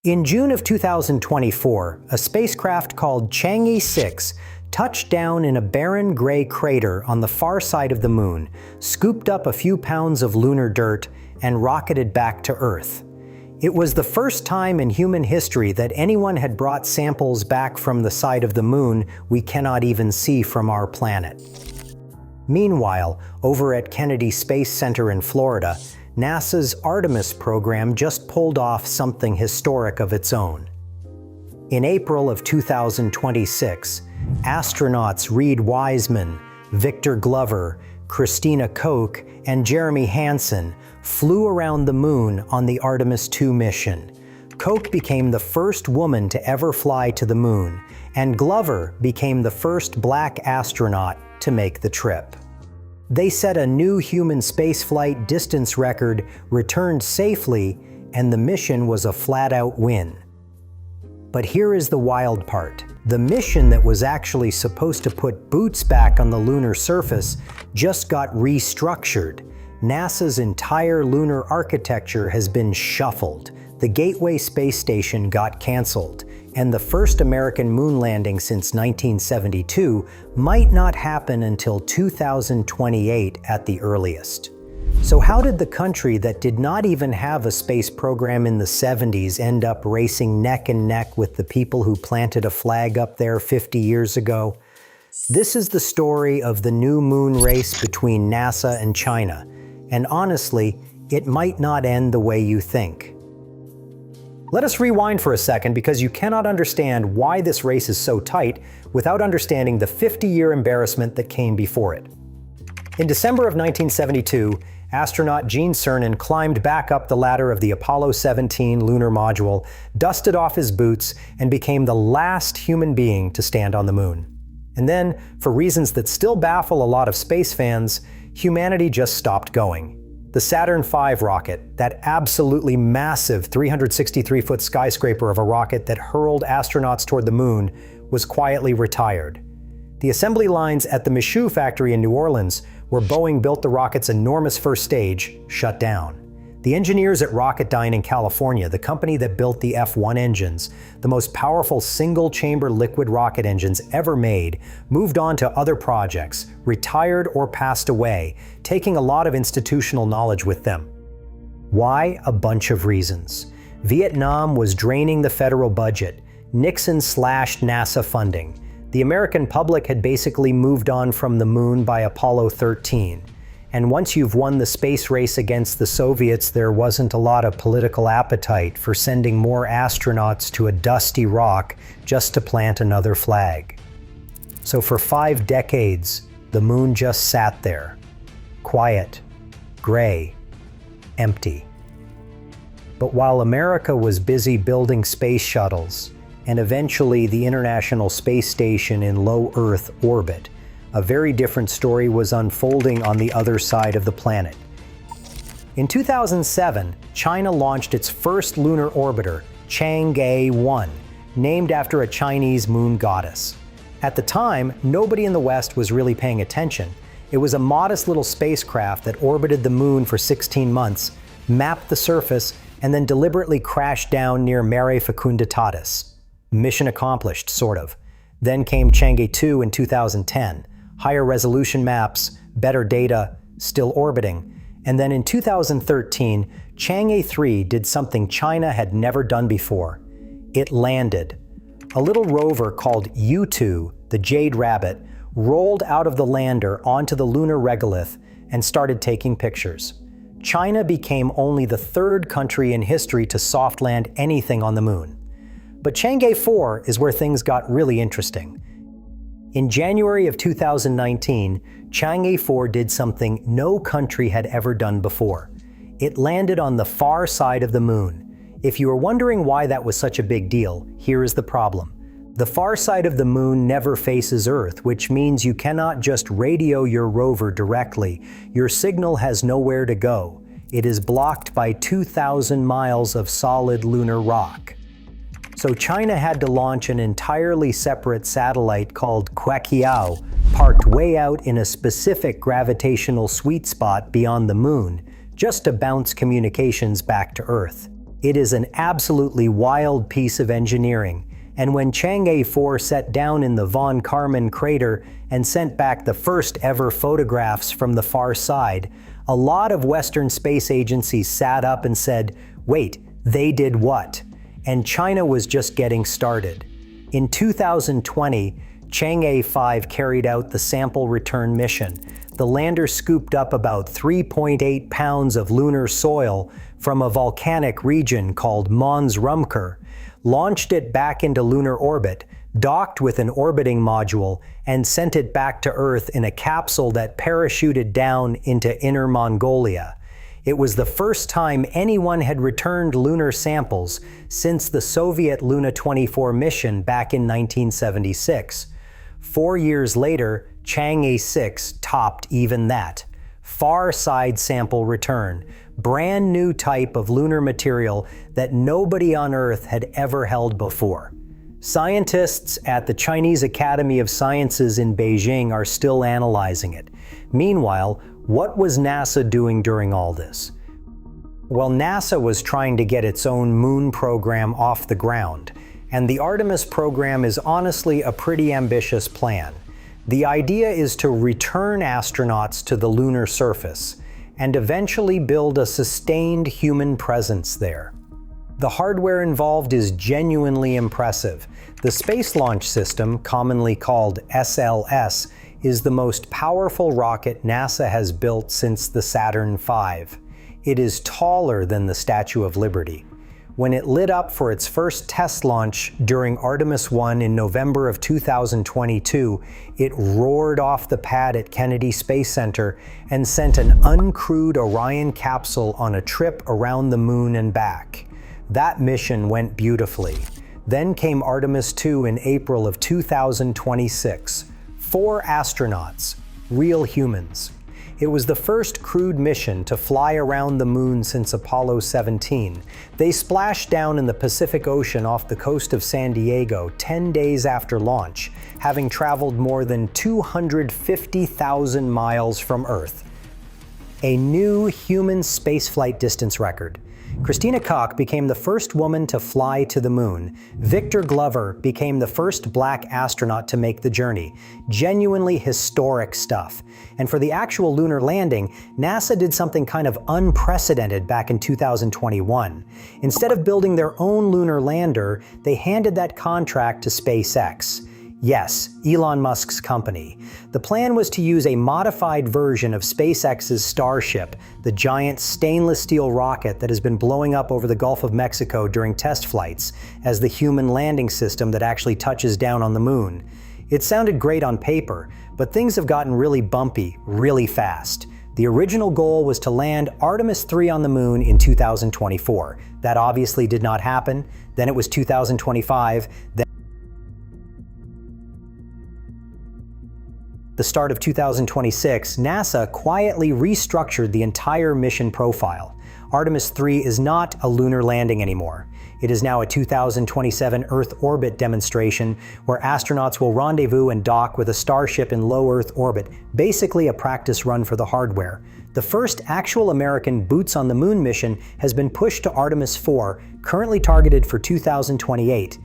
In June of 2024, a spacecraft called Chang'e 6 touched down in a barren gray crater on the far side of the moon, scooped up a few pounds of lunar dirt, and rocketed back to Earth. It was the first time in human history that anyone had brought samples back from the side of the moon we cannot even see from our planet. Meanwhile, over at Kennedy Space Center in Florida, NASA's Artemis program just pulled off something historic of its own. In April of 2026, astronauts Reed Wiseman, Victor Glover, Christina Koch, and Jeremy Hansen flew around the moon on the Artemis 2 mission. Koch became the first woman to ever fly to the moon, and Glover became the first black astronaut to make the trip. They set a new human spaceflight distance record, returned safely, and the mission was a flat-out win. But here is the wild part. The mission that was actually supposed to put boots back on the lunar surface just got restructured. NASA's entire lunar architecture has been shuffled. The Gateway space station got canceled, and the first American moon landing since 1972 might not happen until 2028 at the earliest. So how did the country that did not even have a space program in the 70s end up racing neck and neck with the people who planted a flag up there 50 years ago? This is the story of the new moon race between NASA and China, and honestly, it might not end the way you think. Let us rewind for a second, because you cannot understand why this race is so tight without understanding the 50-year embarrassment that came before it. In December of 1972, astronaut Gene Cernan climbed back up the ladder of the Apollo 17 lunar module, dusted off his boots, and became the last human being to stand on the moon. And then, for reasons that still baffle a lot of space fans, humanity just stopped going. The Saturn V rocket, that absolutely massive 363-foot skyscraper of a rocket that hurled astronauts toward the moon, was quietly retired. The assembly lines at the Michoud factory in New Orleans, where Boeing built the rocket's enormous first stage, shut down. The engineers at Rocketdyne in California, the company that built the F-1 engines, the most powerful single-chamber liquid rocket engines ever made, moved on to other projects, retired or passed away, taking a lot of institutional knowledge with them. Why? A bunch of reasons. Vietnam was draining the federal budget. Nixon slashed NASA funding. The American public had basically moved on from the moon by Apollo 13. And once you've won the space race against the Soviets, there wasn't a lot of political appetite for sending more astronauts to a dusty rock just to plant another flag. So for 5 decades, the moon just sat there, quiet, gray, empty. But while America was busy building space shuttles, and eventually the International Space Station in low Earth orbit, a very different story was unfolding on the other side of the planet. In 2007, China launched its first lunar orbiter, Chang'e 1, named after a Chinese moon goddess. At the time, nobody in the West was really paying attention. It was a modest little spacecraft that orbited the moon for 16 months, mapped the surface, and then deliberately crashed down near Mare Fecunditatis. Mission accomplished, sort of. Then came Chang'e 2 in 2010. Higher resolution maps, better data, still orbiting. And then in 2013, Chang'e 3 did something China had never done before. It landed. A little rover called U2, the Jade Rabbit, rolled out of the lander onto the lunar regolith and started taking pictures. China became only the 3rd country in history to soft land anything on the moon. But Chang'e 4 is where things got really interesting. In January of 2019, Chang'e 4 did something no country had ever done before. It landed on the far side of the moon. If you are wondering why that was such a big deal, here is the problem. The far side of the moon never faces Earth, which means you cannot just radio your rover directly. Your signal has nowhere to go. It is blocked by 2,000 miles of solid lunar rock. So China had to launch an entirely separate satellite called Kuaqiao, parked way out in a specific gravitational sweet spot beyond the moon, just to bounce communications back to Earth. It is an absolutely wild piece of engineering, and when Chang'e 4 set down in the von Karman crater and sent back the first ever photographs from the far side, a lot of Western space agencies sat up and said, "Wait, they did what?" And China was just getting started. In 2020, Chang'e 5 carried out the sample return mission. The lander scooped up about 3.8 pounds of lunar soil from a volcanic region called Mons Rumker, launched it back into lunar orbit, docked with an orbiting module, and sent it back to Earth in a capsule that parachuted down into Inner Mongolia. It was the first time anyone had returned lunar samples since the Soviet Luna 24 mission back in 1976. 4 years later, Chang'e 6 topped even that. Far side sample return, brand new type of lunar material that nobody on Earth had ever held before. Scientists at the Chinese Academy of Sciences in Beijing are still analyzing it. Meanwhile, what was NASA doing during all this? Well, NASA was trying to get its own moon program off the ground, and the Artemis program is honestly a pretty ambitious plan. The idea is to return astronauts to the lunar surface and eventually build a sustained human presence there. The hardware involved is genuinely impressive. The Space Launch System, commonly called SLS, is the most powerful rocket NASA has built since the Saturn V. It is taller than the Statue of Liberty. When it lit up for its first test launch during Artemis 1 in November of 2022, it roared off the pad at Kennedy Space Center and sent an uncrewed Orion capsule on a trip around the moon and back. That mission went beautifully. Then came Artemis 2 in April of 2026. 4 astronauts, real humans. It was the first crewed mission to fly around the moon since Apollo 17. They splashed down in the Pacific Ocean off the coast of San Diego 10 days after launch, having traveled more than 250,000 miles from Earth. A new human spaceflight distance record. Christina Koch became the first woman to fly to the moon. Victor Glover became the first black astronaut to make the journey. Genuinely historic stuff. And for the actual lunar landing, NASA did something kind of unprecedented back in 2021. Instead of building their own lunar lander, they handed that contract to SpaceX. Yes, Elon Musk's company. The plan was to use a modified version of SpaceX's Starship, the giant stainless steel rocket that has been blowing up over the Gulf of Mexico during test flights, as the human landing system that actually touches down on the moon. It sounded great on paper, but things have gotten really bumpy, really fast. The original goal was to land Artemis 3 on the moon in 2024. That obviously did not happen. Then it was 2025. The start of 2026, NASA quietly restructured the entire mission profile. Artemis 3 is not a lunar landing anymore. It is now a 2027 Earth orbit demonstration where astronauts will rendezvous and dock with a Starship in low Earth orbit, basically a practice run for the hardware. The first actual American boots on the moon mission has been pushed to Artemis 4, currently targeted for 2028.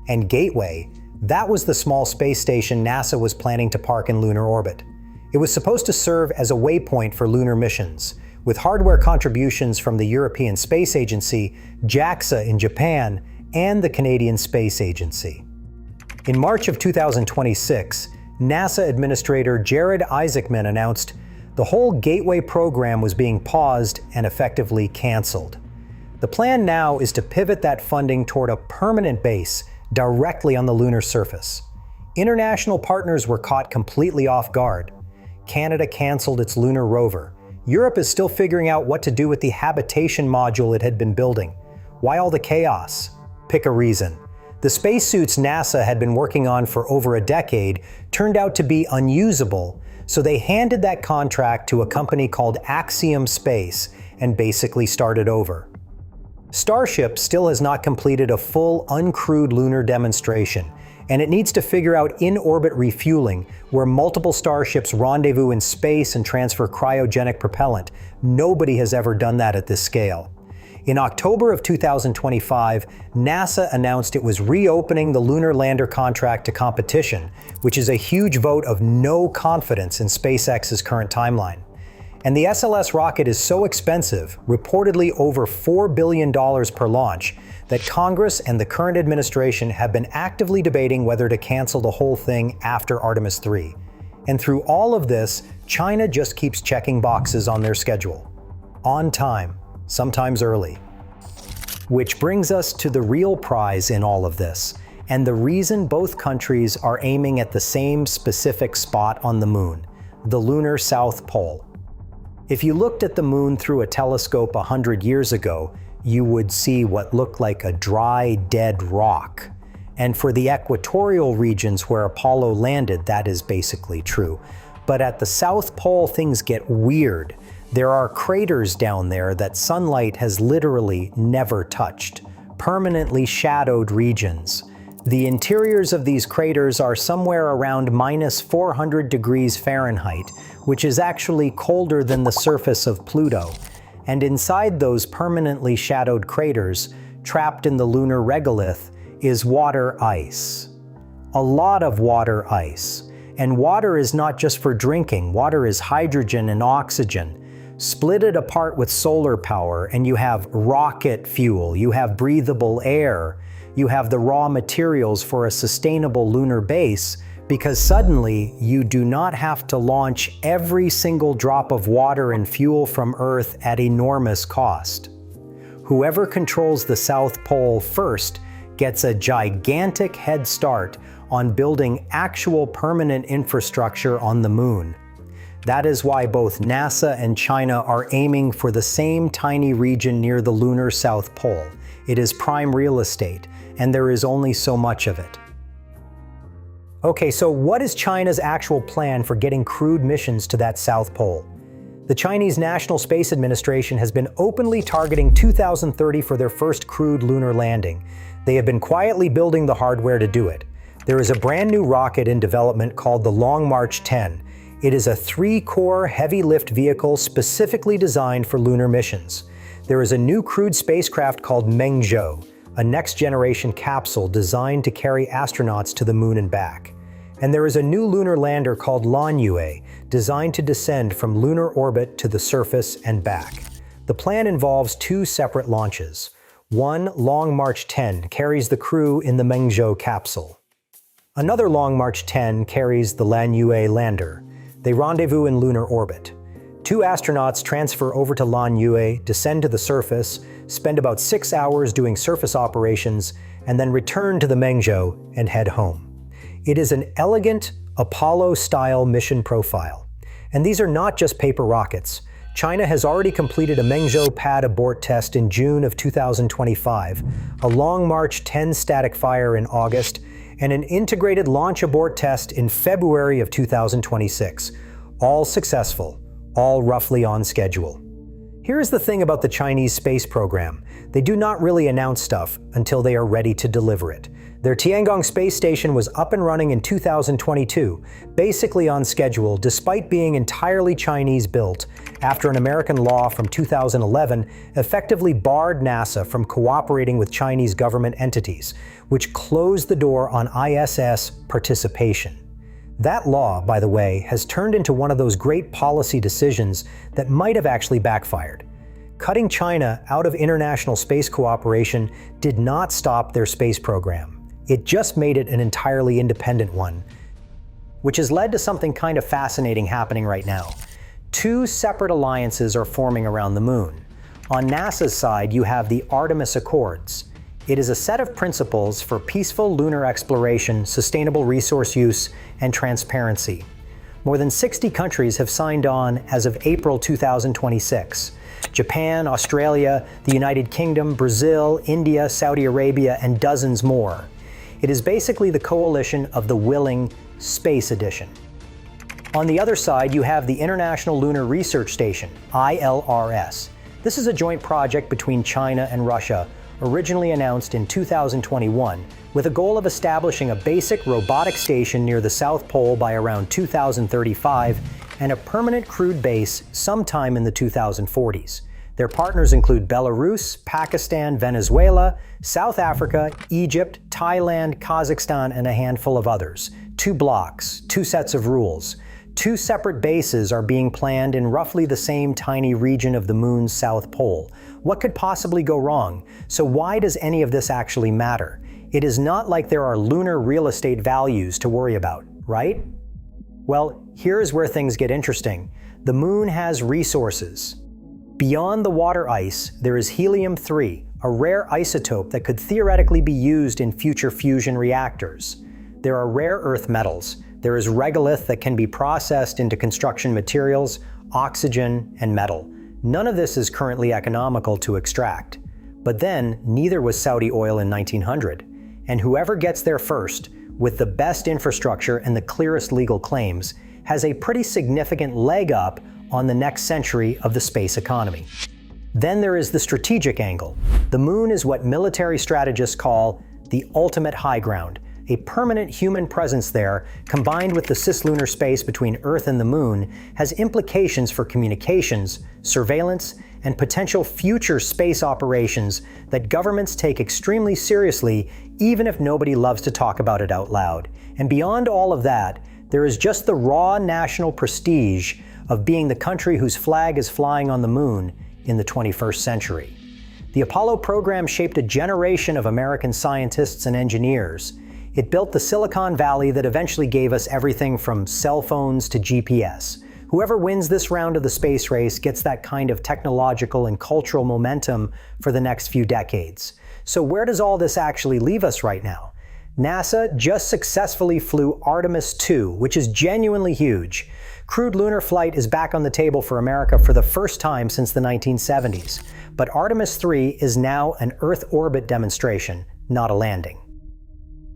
And Gateway, that was the small space station NASA was planning to park in lunar orbit. It was supposed to serve as a waypoint for lunar missions, with hardware contributions from the European Space Agency, JAXA in Japan, and the Canadian Space Agency. In March of 2026, NASA Administrator Jared Isaacman announced the whole Gateway program was being paused and effectively canceled. The plan now is to pivot that funding toward a permanent base directly on the lunar surface. International partners were caught completely off guard. Canada canceled its lunar rover. Europe is still figuring out what to do with the habitation module it had been building. Why all the chaos? Pick a reason. The spacesuits NASA had been working on for over a decade turned out to be unusable, so they handed that contract to a company called Axiom Space and basically started over. Starship still has not completed a full uncrewed lunar demonstration, and it needs to figure out in-orbit refueling, where multiple starships rendezvous in space and transfer cryogenic propellant. Nobody has ever done that at this scale. In October of 2025, NASA announced it was reopening the lunar lander contract to competition, which is a huge vote of no confidence in SpaceX's current timeline. And the SLS rocket is so expensive, reportedly over $4 billion per launch, that Congress and the current administration have been actively debating whether to cancel the whole thing after Artemis 3. And through all of this, China just keeps checking boxes on their schedule. On time, sometimes early. Which brings us to the real prize in all of this, and the reason both countries are aiming at the same specific spot on the moon, the lunar South Pole. If you looked at the moon through a telescope 100 years ago, you would see what looked like a dry, dead rock. And for the equatorial regions where Apollo landed, that is basically true. But at the South Pole, things get weird. There are craters down there that sunlight has literally never touched, permanently shadowed regions. The interiors of these craters are somewhere around -400 degrees Fahrenheit, which is actually colder than the surface of Pluto. And inside those permanently shadowed craters, trapped in the lunar regolith, is water ice. A lot of water ice. And water is not just for drinking, water is hydrogen and oxygen. Split it apart with solar power and you have rocket fuel, you have breathable air, you have the raw materials for a sustainable lunar base, because suddenly you do not have to launch every single drop of water and fuel from Earth at enormous cost. Whoever controls the South Pole first gets a gigantic head start on building actual permanent infrastructure on the moon. That is why both NASA and China are aiming for the same tiny region near the lunar South Pole. It is prime real estate, and there is only so much of it. Okay, so what is China's actual plan for getting crewed missions to that South Pole? The Chinese National Space Administration has been openly targeting 2030 for their first crewed lunar landing. They have been quietly building the hardware to do it. There is a brand new rocket in development called the Long March 10. It is a 3-core heavy-lift vehicle specifically designed for lunar missions. There is a new crewed spacecraft called Mengzhou, a next-generation capsule designed to carry astronauts to the moon and back. And there is a new lunar lander called Lunar, designed to descend from lunar orbit to the surface and back. The plan involves 2 separate launches. One, Long March 10, carries the crew in the Mengzhou capsule. Another Long March 10 carries the Lunar lander. They rendezvous in lunar orbit. 2 astronauts transfer over to Lunar, descend to the surface, spend about 6 hours doing surface operations, and then return to the Mengzhou and head home. It is an elegant, Apollo-style mission profile. And these are not just paper rockets. China has already completed a Mengzhou pad abort test in June of 2025, a Long March 10 static fire in August, and an integrated launch abort test in February of 2026. All successful, all roughly on schedule. Here's the thing about the Chinese space program. They do not really announce stuff until they are ready to deliver it. Their Tiangong space station was up and running in 2022, basically on schedule despite being entirely Chinese built, after an American law from 2011 effectively barred NASA from cooperating with Chinese government entities, which closed the door on ISS participation. That law, by the way, has turned into one of those great policy decisions that might have actually backfired. Cutting China out of international space cooperation did not stop their space program. It just made it an entirely independent one, which has led to something kind of fascinating happening right now. 2 separate alliances are forming around the moon. On NASA's side, you have the Artemis Accords. It is a set of principles for peaceful lunar exploration, sustainable resource use, and transparency. More than 60 countries have signed on as of April 2026. Japan, Australia, the United Kingdom, Brazil, India, Saudi Arabia, and dozens more. It is basically the coalition of the willing Space Edition. On the other side, you have the International Lunar Research Station, ILRS. This is a joint project between China and Russia, originally announced in 2021, with a goal of establishing a basic robotic station near the South Pole by around 2035 and a permanent crewed base sometime in the 2040s. Their partners include Belarus, Pakistan, Venezuela, South Africa, Egypt, Thailand, Kazakhstan, and a handful of others. 2 blocks, 2 sets of rules. 2 separate bases are being planned in roughly the same tiny region of the moon's south pole. What could possibly go wrong? So why does any of this actually matter? It is not like there are lunar real estate values to worry about, right? Well, here's where things get interesting. The moon has resources. Beyond the water ice, there is helium-3, a rare isotope that could theoretically be used in future fusion reactors. There are rare earth metals. There is regolith that can be processed into construction materials, oxygen, and metal. None of this is currently economical to extract. But then, neither was Saudi oil in 1900. And whoever gets there first, with the best infrastructure and the clearest legal claims, has a pretty significant leg up on the next century of the space economy. Then there is the strategic angle. The moon is what military strategists call the ultimate high ground. A permanent human presence there, combined with the cislunar space between Earth and the moon, has implications for communications, surveillance, and potential future space operations that governments take extremely seriously, even if nobody loves to talk about it out loud. And beyond all of that, there is just the raw national prestige of being the country whose flag is flying on the moon in the 21st century. The Apollo program shaped a generation of American scientists and engineers. It built the Silicon Valley that eventually gave us everything from cell phones to GPS. Whoever wins this round of the space race gets that kind of technological and cultural momentum for the next few decades. So where does all this actually leave us right now? NASA just successfully flew Artemis 2, which is genuinely huge. Crewed lunar flight is back on the table for America for the first time since the 1970s. But Artemis 3 is now an Earth orbit demonstration, not a landing.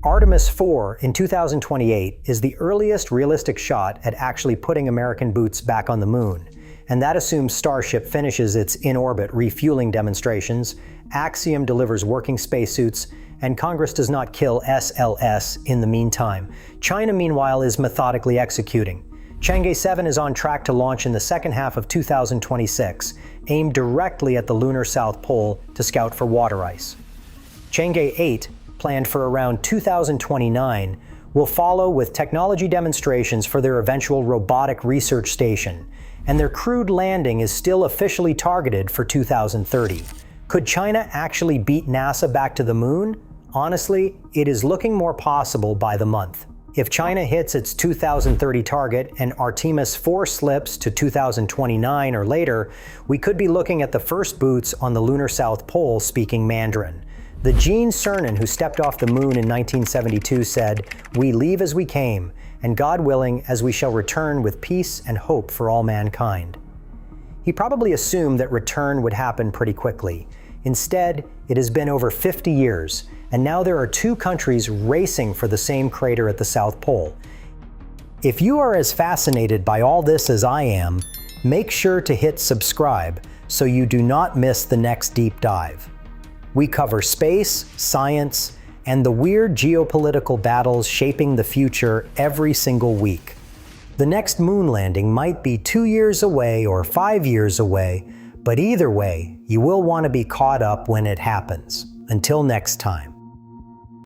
Artemis 4 in 2028 is the earliest realistic shot at actually putting American boots back on the moon. And that assumes Starship finishes its in-orbit refueling demonstrations, Axiom delivers working spacesuits, and Congress does not kill SLS in the meantime. China, meanwhile, is methodically executing. Chang'e 7 is on track to launch in the second half of 2026, aimed directly at the lunar south pole to scout for water ice. Chang'e 8, planned for around 2029, will follow with technology demonstrations for their eventual robotic research station, and their crewed landing is still officially targeted for 2030. Could China actually beat NASA back to the moon? Honestly, it is looking more possible by the month. If China hits its 2030 target and Artemis 4 slips to 2029 or later, we could be looking at the first boots on the lunar south pole speaking Mandarin. The Gene Cernan, who stepped off the moon in 1972, said, "We leave as we came, and God willing, as we shall return with peace and hope for all mankind." He probably assumed that return would happen pretty quickly. Instead, it has been over 50 years, and now there are 2 countries racing for the same crater at the South Pole. If you are as fascinated by all this as I am, make sure to hit subscribe so you do not miss the next deep dive. We cover space, science, and the weird geopolitical battles shaping the future every single week. The next moon landing might be 2 years away or 5 years away, but either way, you will want to be caught up when it happens. Until next time.